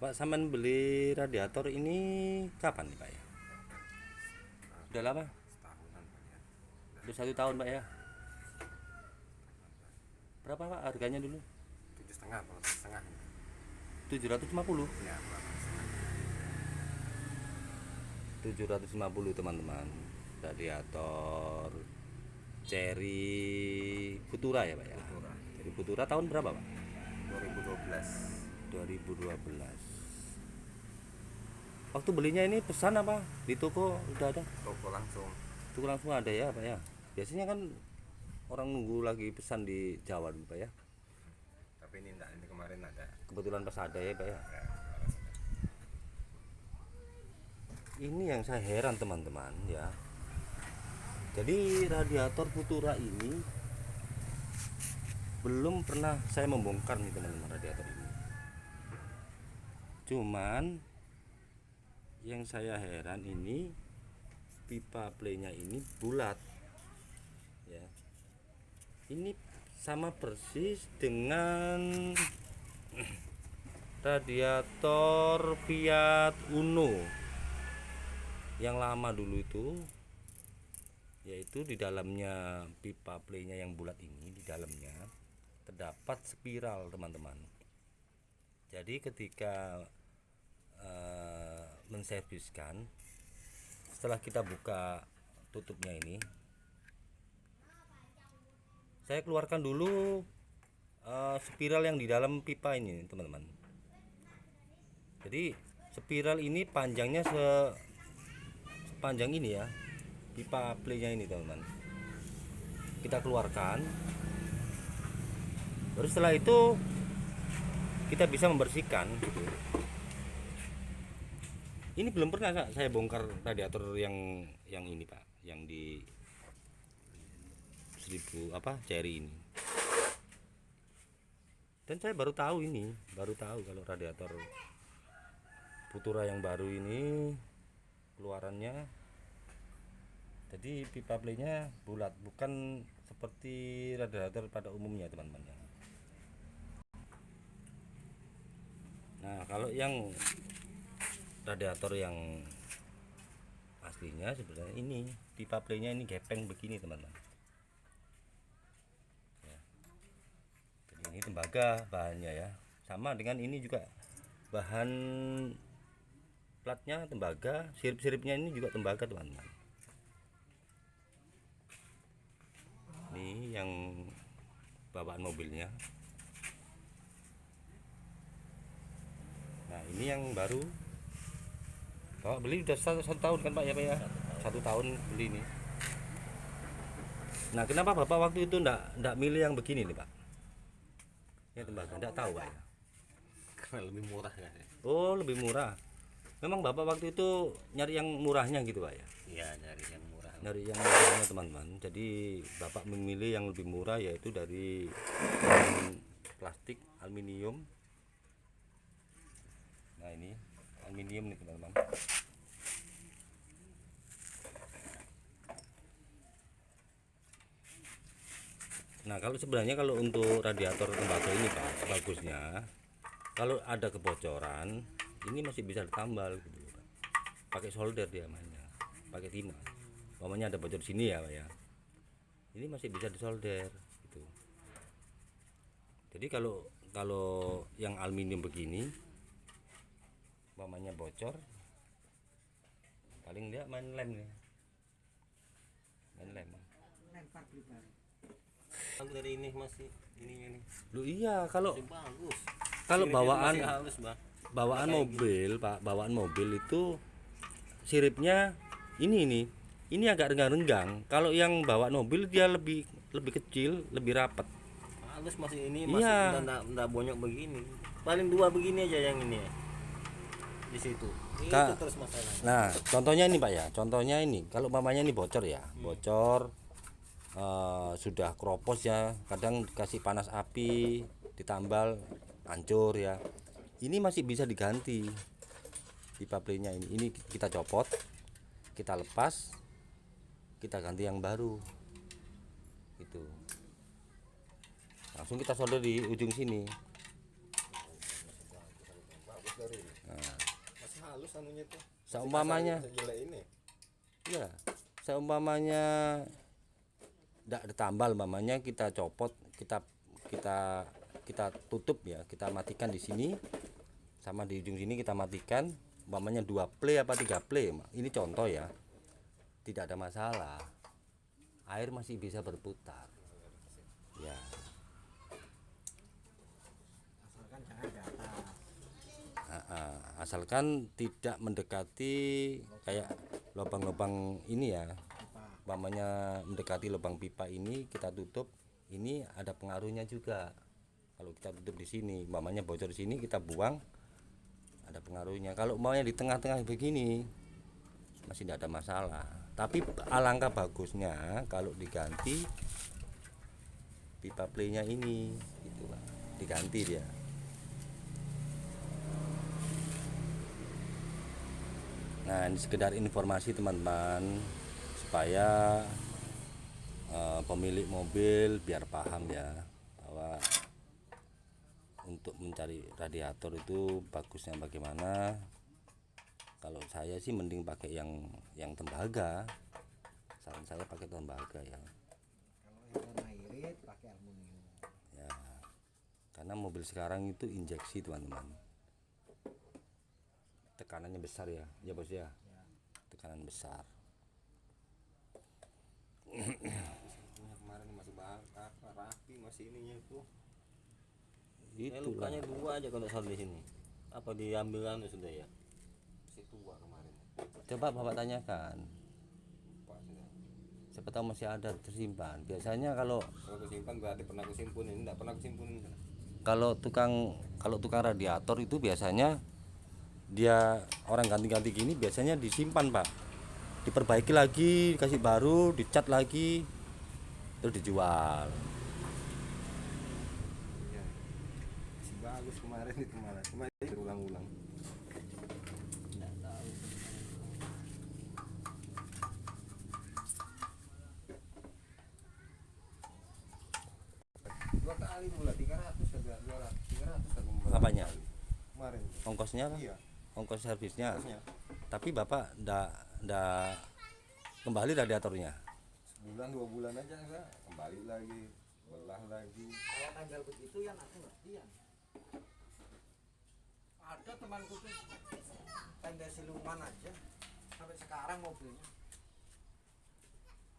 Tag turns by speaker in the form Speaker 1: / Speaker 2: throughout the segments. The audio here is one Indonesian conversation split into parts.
Speaker 1: Pak, sampean beli radiator ini kapan nih Pak ya? Udah lama?
Speaker 2: Setahunan Pak ya.
Speaker 1: Udah 1 tahun Pak ya? Berapa Pak harganya dulu?
Speaker 2: 7,5 kalau setengah.
Speaker 1: 750.
Speaker 2: Ya, Pak.
Speaker 1: 750 teman-teman. Radiator Cherry Futura ya Pak ya?
Speaker 2: Futura.
Speaker 1: Cherry Futura tahun berapa Pak?
Speaker 2: 2012.
Speaker 1: 2012. Waktu belinya ini pesan apa? Di toko udah ada?
Speaker 2: Toko langsung.
Speaker 1: Toko langsung ada ya Pak ya? Biasanya kan orang nunggu lagi pesan di Jawa dulu Pak ya?
Speaker 2: Tapi ini enggak, ini kemarin ada.
Speaker 1: Kebetulan pas ada ya Pak ya?
Speaker 2: Ya,
Speaker 1: Ini yang saya heran teman-teman ya. Jadi radiator Futura ini belum pernah saya membongkar nih teman-teman radiator ini. Cuman yang saya heran ini pipa playnya ini bulat ya. Ini sama persis dengan radiator Fiat Uno yang lama dulu itu, yaitu di dalamnya pipa playnya yang bulat ini, di dalamnya terdapat spiral teman-teman. Jadi ketika menserviskan, setelah kita buka tutupnya ini, saya keluarkan dulu spiral yang di dalam pipa ini teman-teman. Jadi spiral ini panjangnya sepanjang ini ya, pipa playnya ini teman-teman. Kita keluarkan, baru setelah itu kita bisa membersihkan gitu. Ini belum pernah saya bongkar radiator yang ini Pak, yang di 1000 Cherry ini. Dan saya baru tahu kalau radiator Futura yang baru ini keluarannya, jadi pipa playnya bulat, bukan seperti radiator pada umumnya teman-teman. Nah, kalau yang radiator yang aslinya sebenarnya ini pipa playnya ini gepeng begini teman-teman ya. Jadi ini tembaga bahannya ya, sama dengan ini juga bahan platnya tembaga, sirip-siripnya ini juga tembaga teman-teman. Ini yang bawaan mobilnya. Nah, ini yang baru. Bapak beli udah satu tahun kan Pak ya Pak ya? 1 tahun beli ini. Nah, kenapa Bapak waktu itu ndak milih yang begini nih Pak? Ya tembaga, ndak tahu Pak ya?
Speaker 2: karena lebih murah kan ya.
Speaker 1: Oh, lebih murah. Memang Bapak waktu itu nyari yang murahnya gitu Pak ya?
Speaker 2: Iya, nyari yang murah.
Speaker 1: Nyari yang murahnya teman-teman. Jadi Bapak memilih yang lebih murah, yaitu dari bahan plastik aluminium. Nah, ini aluminium nih teman-teman. Nah, kalau sebenarnya kalau untuk radiator tembaga ini Pak, bagusnya kalau ada kebocoran ini masih bisa ditambal gitu Pak. Pakai solder dia mainnya, pakai timah. Umpamanya ada bocor di sini ya Pak ya, ini masih bisa disolder gitu. Jadi kalau yang aluminium begini, umpamanya bocor, paling dia main lem nih, main lem.
Speaker 3: Lempar beli baru.
Speaker 2: Aku dari ini masih ini.
Speaker 1: Lu iya, kalau
Speaker 2: Masih bagus.
Speaker 1: kalau
Speaker 2: Siripnya
Speaker 1: bawaan
Speaker 2: masih halus, Bang.
Speaker 1: bawaan
Speaker 2: Kayak
Speaker 1: mobil Pak, bawaan mobil itu siripnya ini agak renggang-renggang. Kalau yang bawaan mobil dia lebih kecil, lebih rapat.
Speaker 2: halus masih ini
Speaker 1: Iya.
Speaker 2: masih enggak bonyok begini. Paling 2 begini aja yang ini ya. Di situ. Itu terus masalahnya.
Speaker 1: Nah, contohnya ini Pak ya, contohnya ini kalau umpamanya ini bocor ya, bocor sudah kropos ya, kadang dikasih panas api, ditambal hancur ya. Ini masih bisa diganti pipa playnya ini kita copot, kita lepas, kita ganti yang baru gitu. Langsung kita solder di ujung sini.
Speaker 3: halus anunya tuh.
Speaker 1: Seumpamanya
Speaker 3: Jelek ini.
Speaker 1: ya, seumpamanya ndak ditambal, umpamanya kita copot, kita kita tutup ya, kita matikan di sini sama di ujung sini kita matikan, umpamanya 2 play apa 3 play, ini contoh ya, tidak ada masalah, air masih bisa berputar ya.
Speaker 4: Asalkan jangan di atas.
Speaker 1: Asalkan tidak mendekati kayak lubang-lubang ini ya, umpamanya mendekati lubang pipa ini kita tutup, ini ada pengaruhnya juga. Kalau kita tutup di sini, umpamanya bocor di sini kita buang, ada pengaruhnya. Kalau umpamanya di tengah-tengah begini masih tidak ada masalah. Tapi alangkah bagusnya kalau diganti pipa playnya ini, gitu Pak. Diganti dia. Nah, ini sekedar informasi teman-teman supaya pemilik mobil biar paham ya, bahwa untuk mencari radiator itu bagusnya bagaimana. Kalau saya sih mending pakai yang tembaga. Saran saya pakai tembaga ya.
Speaker 4: Kalau yang irit pakai aluminium.
Speaker 1: Ya. Karena mobil sekarang itu injeksi, teman-teman. Tekanannya besar ya, ya Bos ya. Tekanan besar.
Speaker 3: Kemarin masih rapi masih ininya tuh.
Speaker 1: Itu
Speaker 2: lukanya 2 aja kalau salah di sini. Apa diambil anu sudah ya?
Speaker 3: Masih tua kemarin.
Speaker 1: Coba Bapak tanyakan.
Speaker 3: Pak sudah.
Speaker 1: Siapa tahu masih ada tersimpan. Biasanya kalau
Speaker 3: Kusimpan berarti pernah kusimpun, ini enggak pernah kusimpun.
Speaker 1: kalau tukang radiator itu biasanya dia orang ganti-ganti gini biasanya disimpan Pak, diperbaiki lagi, kasih baru, dicat lagi, terus dijual.
Speaker 3: Iya. Masih bagus kemarin itu malah. Cuma berulang-ulang.
Speaker 2: Enggak tahu.
Speaker 3: Dua kali pula 300 ada 300 aku membayar.
Speaker 1: Apanya?
Speaker 3: Kemarin.
Speaker 1: Ongkosnya Pak?
Speaker 3: Iya.
Speaker 1: Ongkos servisnya.
Speaker 3: Harusnya
Speaker 1: Tapi Bapak ndak kembali radiatornya.
Speaker 3: sebulan 2 bulan aja enggak kembali lagi belah lagi.
Speaker 4: Kalau tanggal begitu yang aku ngerti ya. Ada temanku tuh tenda siluman aja sampai sekarang mobilnya.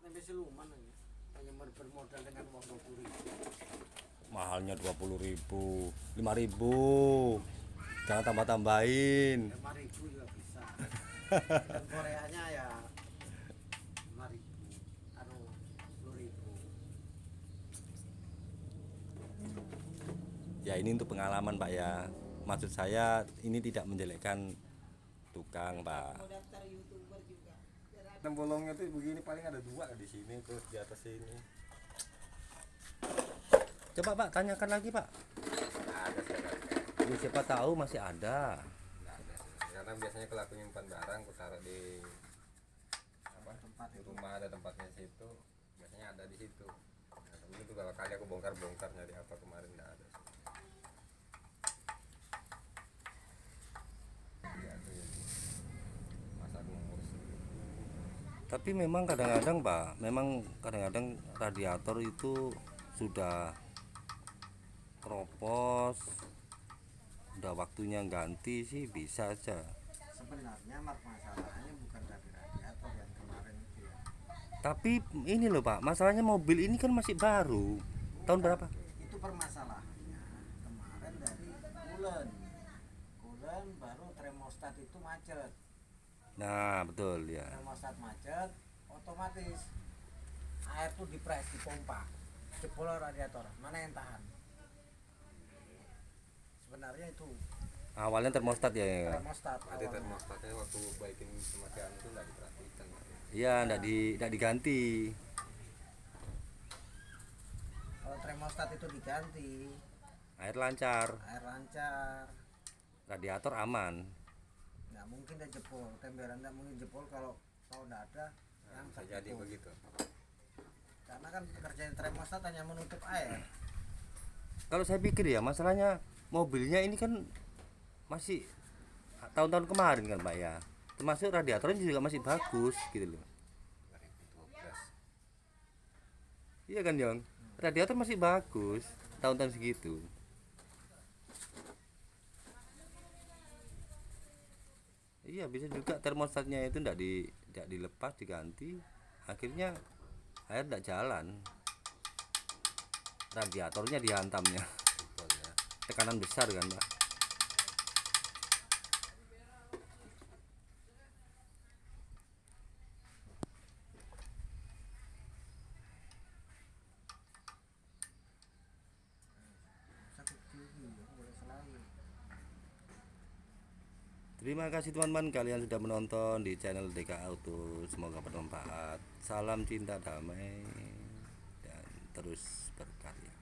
Speaker 4: Tenda siluman aja. Hanya bermodal dengan uang 20.000.
Speaker 1: Mahalnya 20.000, 5.000. Jangan tambah-tambahin.
Speaker 4: 5.000 juga bisa. Dan Koreanya ya 5.000, anu 10.000.
Speaker 1: Ya ini untuk pengalaman Pak ya. Maksud saya ini tidak menjelekkan tukang Pak.
Speaker 3: Bolongnya tuh begini paling ada 2 di sini terus di atas sini.
Speaker 1: Coba Pak tanyakan lagi Pak.
Speaker 3: Ada sekarang.
Speaker 1: Ya, siapa tahu masih ada.
Speaker 3: Nggak ada sih. Karena biasanya kalau aku nyimpan barang aku taruh di apa
Speaker 4: Tempat
Speaker 3: di
Speaker 4: itu.
Speaker 3: rumah ada tempatnya situ, biasanya ada di situ. Nah, tapi itu berapa kali aku bongkar nyari apa kemarin nggak ada sih. Iya, tuh ya. Masa aku ngurus.
Speaker 1: Tapi memang kadang-kadang Pak, memang kadang-kadang radiator itu sudah keropos, udah waktunya ganti sih bisa aja.
Speaker 4: Sebenarnya masalahnya bukan dari radiator yang kemarin itu ya.
Speaker 1: Tapi ini loh Pak, masalahnya mobil ini kan masih baru. Tahun berapa?
Speaker 4: Itu permasalahannya kemarin dari Kulen baru termostat itu macet.
Speaker 1: Nah, betul ya.
Speaker 4: Termostat macet, otomatis air tuh dipres, dipompa, jebol radiator. Mana yang tahan? Sebenarnya itu
Speaker 1: Awalnya termostat ya.
Speaker 4: termostat.
Speaker 3: Ada
Speaker 4: awalnya.
Speaker 3: termostatnya waktu baikin pemakaian itu nggak diperhatikan.
Speaker 1: Iya, enggak diganti.
Speaker 4: Kalau termostat itu diganti,
Speaker 1: Air lancar,
Speaker 4: air lancar.
Speaker 1: radiator aman.
Speaker 4: Nggak mungkin dia jebol, tempelan nggak mungkin jebol kalau nggak ada yang
Speaker 3: Bisa jadi
Speaker 4: tertutup.
Speaker 3: begitu.
Speaker 4: Karena kan pekerjaan termostat hanya menutup air.
Speaker 1: Kalau saya pikir ya, masalahnya mobilnya ini kan masih tahun-tahun kemarin kan Pak ya. Termasuk radiatornya juga masih bagus gitu loh.
Speaker 3: 2012.
Speaker 1: Iya kan Yong? Radiator masih bagus tahun-tahun segitu. Iya bisa juga termostatnya itu tidak dilepas diganti, akhirnya air tidak jalan, radiatornya dihantamnya,
Speaker 3: Jebol ya.
Speaker 1: tekanan besar kan Pak.
Speaker 4: sakit gigi aku boleh selain.
Speaker 1: Terima kasih teman-teman kalian sudah menonton di channel DK Auto, semoga bermanfaat. Salam cinta damai dan terus berkarya.